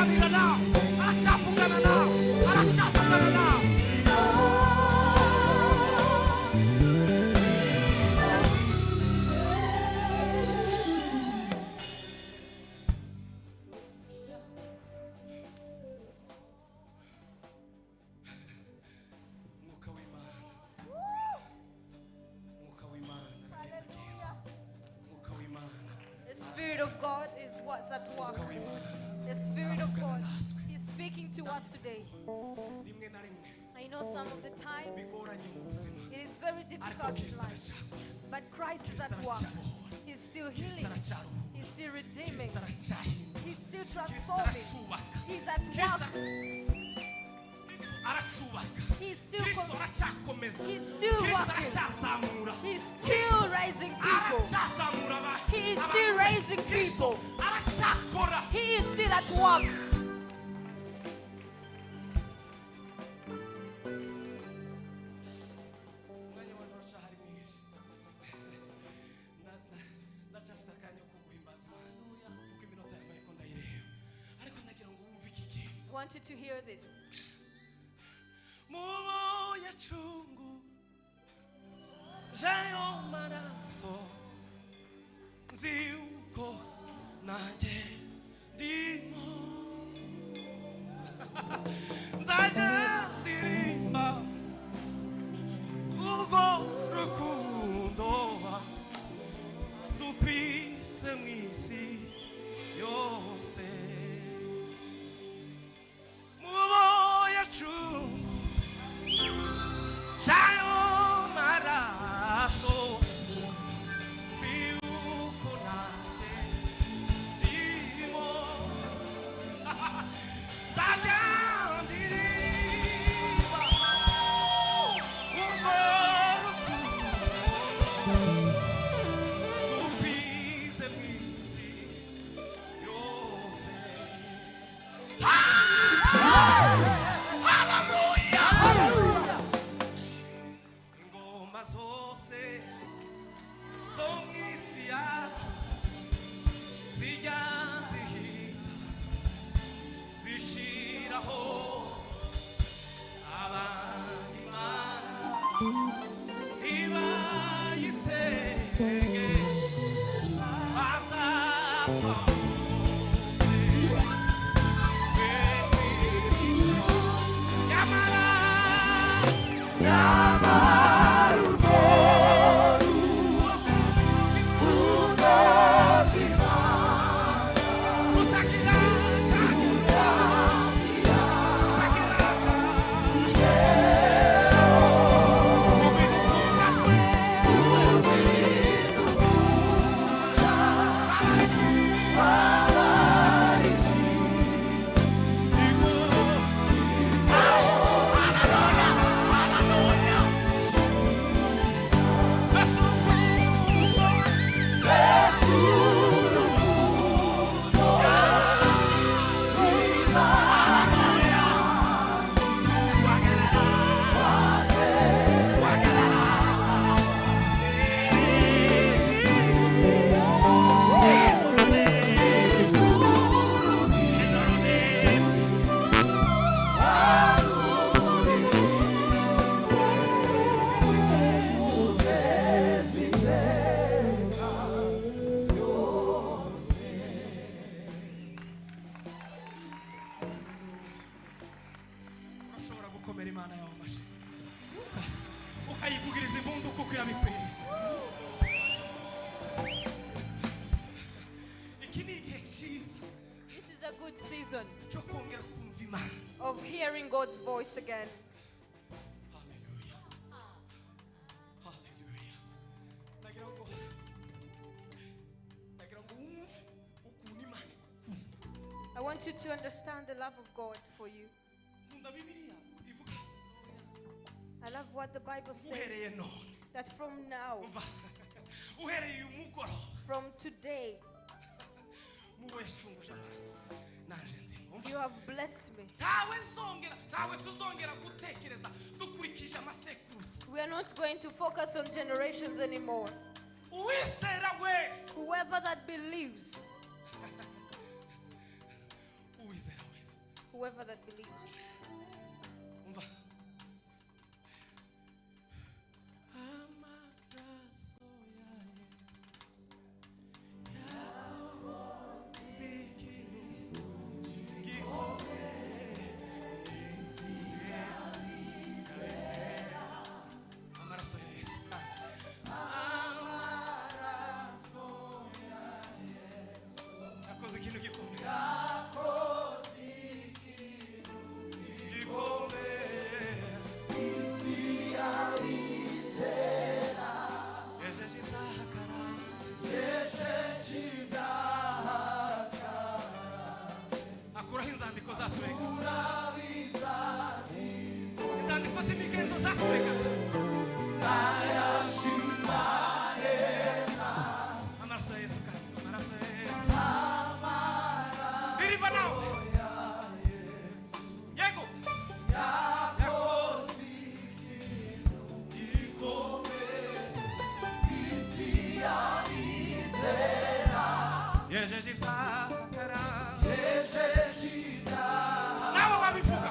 araganira nawe, aracyavugana nawe, aracyavugana nawe. Spirit of God is what's at work. The Spirit of God is speaking to us today. I know some of the times it is very difficult in life, but Christ is at work. He's still healing. He's still redeeming. He's still transforming. He's at work. He's still working. He's still raising people. He is still raising people. He is still at work. I want you to hear this. Moya chungu jayo maraso ziuko nanje dimo zaja dirimba ugo rukundo tukwize mwisi yose moya chungu Jayo maraso viuko nate dimo zaja diriba tupise misi yose. This is a good season of hearing God's voice again. I want you to understand the love of God for you. I love what the Bible says, that from now, from today, you have blessed me. We are not going to focus on generations anymore. Whoever that believes, whoever that believes. umva amaraso ya Yesu yakoze ikintu gikomeye akuraho inzandiko zaturega inzandiko z'imigenzo zaturega amaraso ya Yesu kandi amaraso ya Yesu biriva nawe yego yejeje ibyaha nawe wabivuga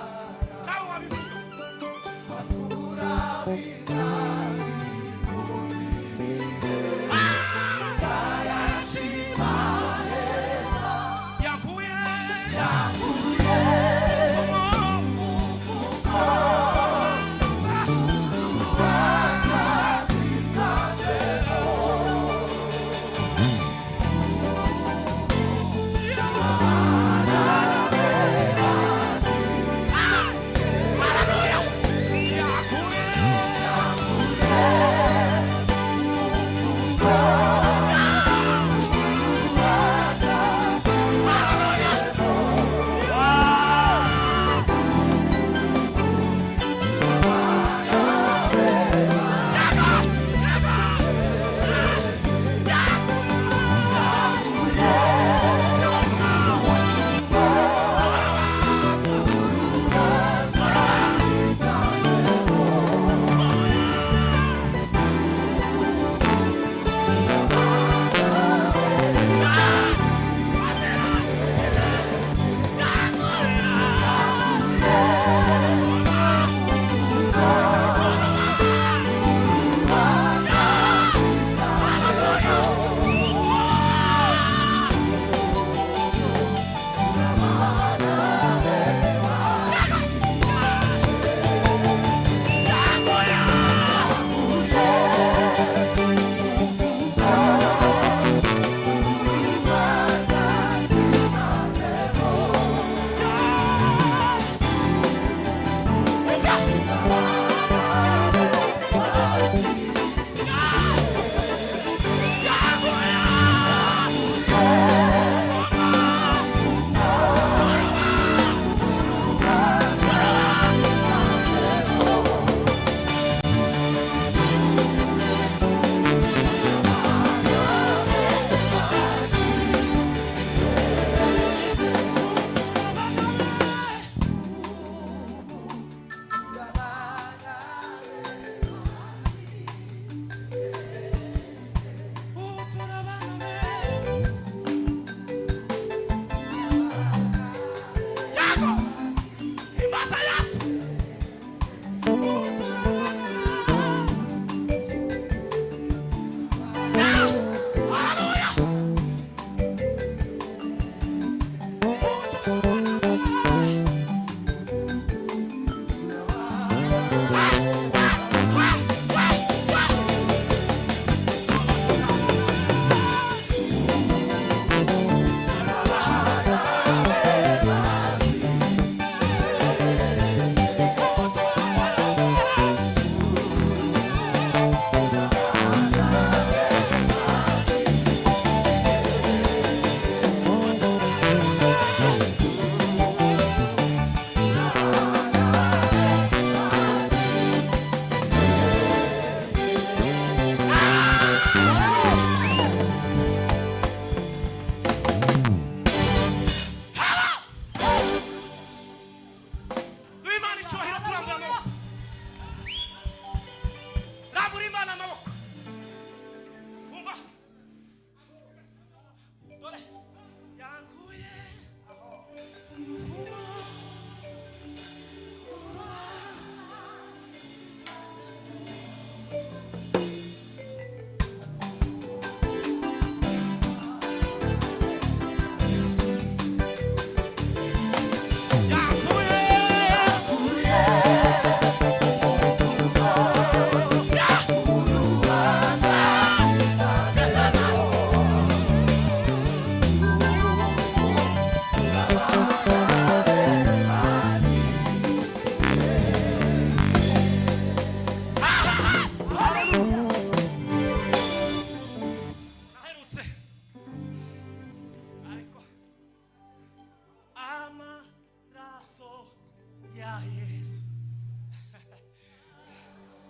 Yesu.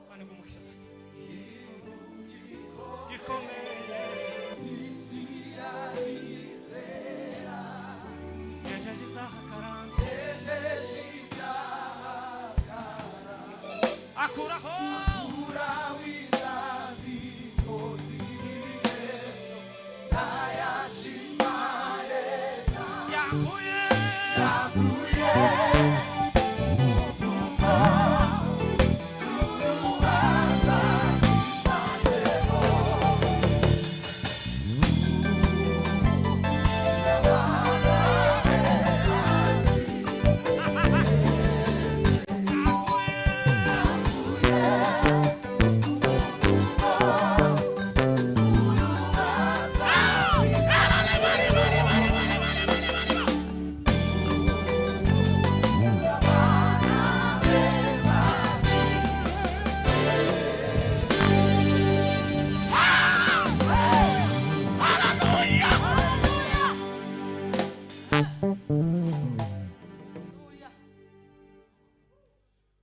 Mane gumugisha. Gikomeye. Isiyalizera. Yejeje zahakaranga. Yejeje zahakaranga. Akuraho.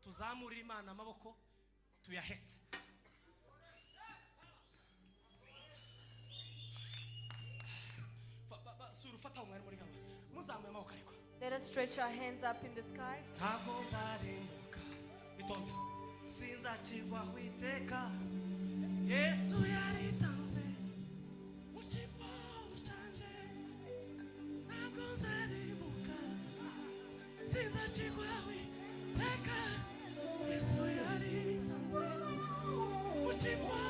Tuzamurira Imana amaboko tuyahetse. Suru fata umwari muri gabo. Muzamuye amaboko ariko. Let us stretch our hands up in the sky. Ntabwo nzarimbuka. Itonde. Sinzacirwa witeka. Yesu yaritanze. Ukipa ucanje. Ntabwo nzarimbuka. Sinzacirwa witeka. Yesu yaritanze. Ukipa.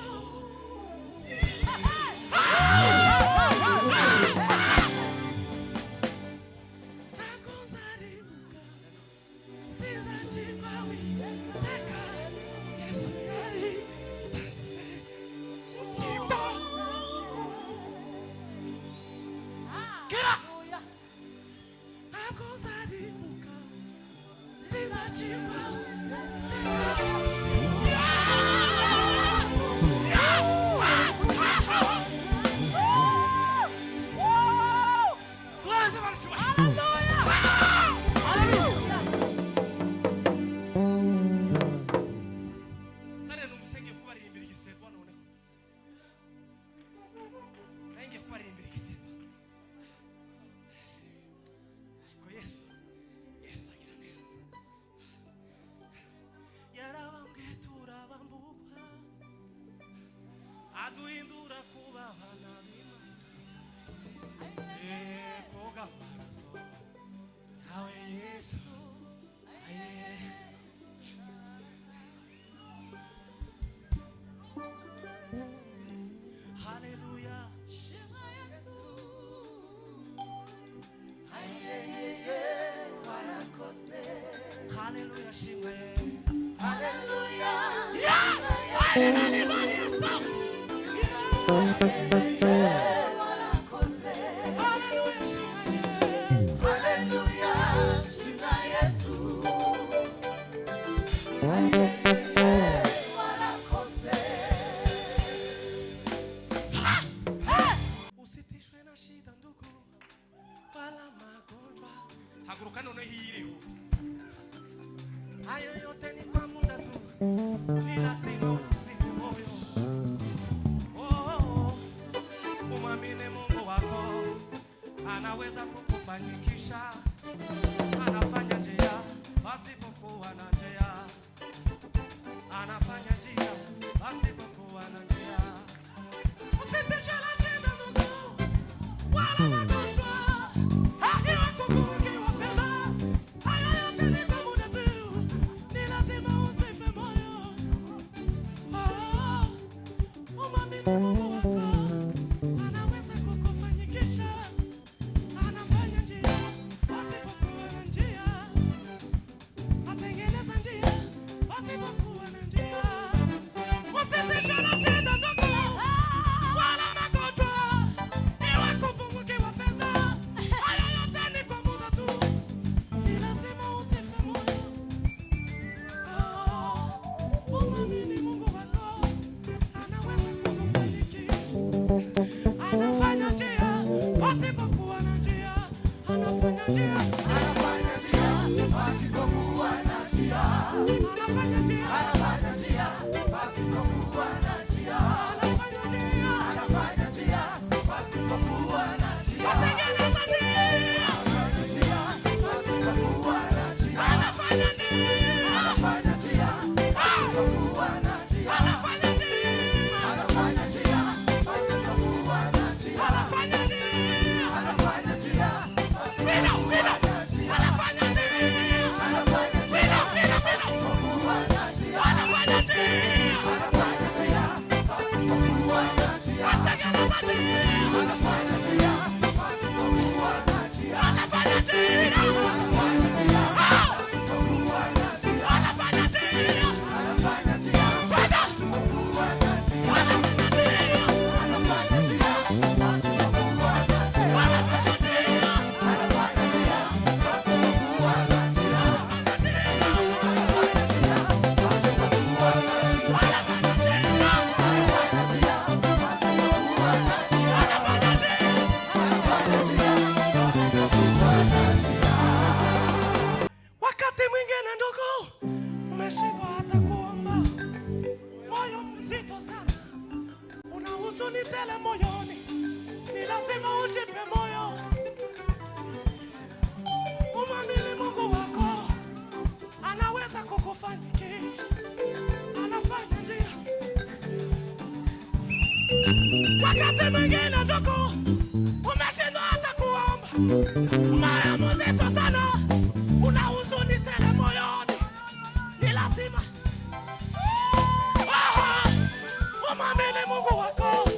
Aduindura kubahana bima. Koga maraso. Hawe Yesu. Hallelujah. Shema Yesu. Warakose. Hallelujah. Shema Yesu. Hallelujah. Hallelujah. Usitishwe na shida ndugu wala magonjwa. Haguruka none hiriho. Hayo yote ni kwa muda tu. Ni lazima usife moyo. Umwamini Mungu wako. Anaweza kukufanyikisha. Anafanya njia pasipokuwa na njia. Anafanya njia pasipokuwa na njia. Usitishwe na shida ndugu wala magonjwa. Iwe nguvu ikiwa fedha. Hayo yote ni kwa muda tu. Ni lazima usife moyo. Umwamini Mungu wako. Anaweza kukufanyikisha. Anafanya njia pasipokuwa na njia. Atengeneza njia pasipokuwa na njia. Usitishwe na shida ndugu wala magonjwa. Iwe nguvu ikiwa fedha. Hayo yote ni kwa muda tu. Ni lazima usife moyo. Umwamini Mungu wako. Anaweza kukufanyikisha. Wakati mwingine ndugu, umeshindwa hata kuomba. Moyo mzito sana, una huzuni tele moyoni. Ni lazima umwamini Mungu wako.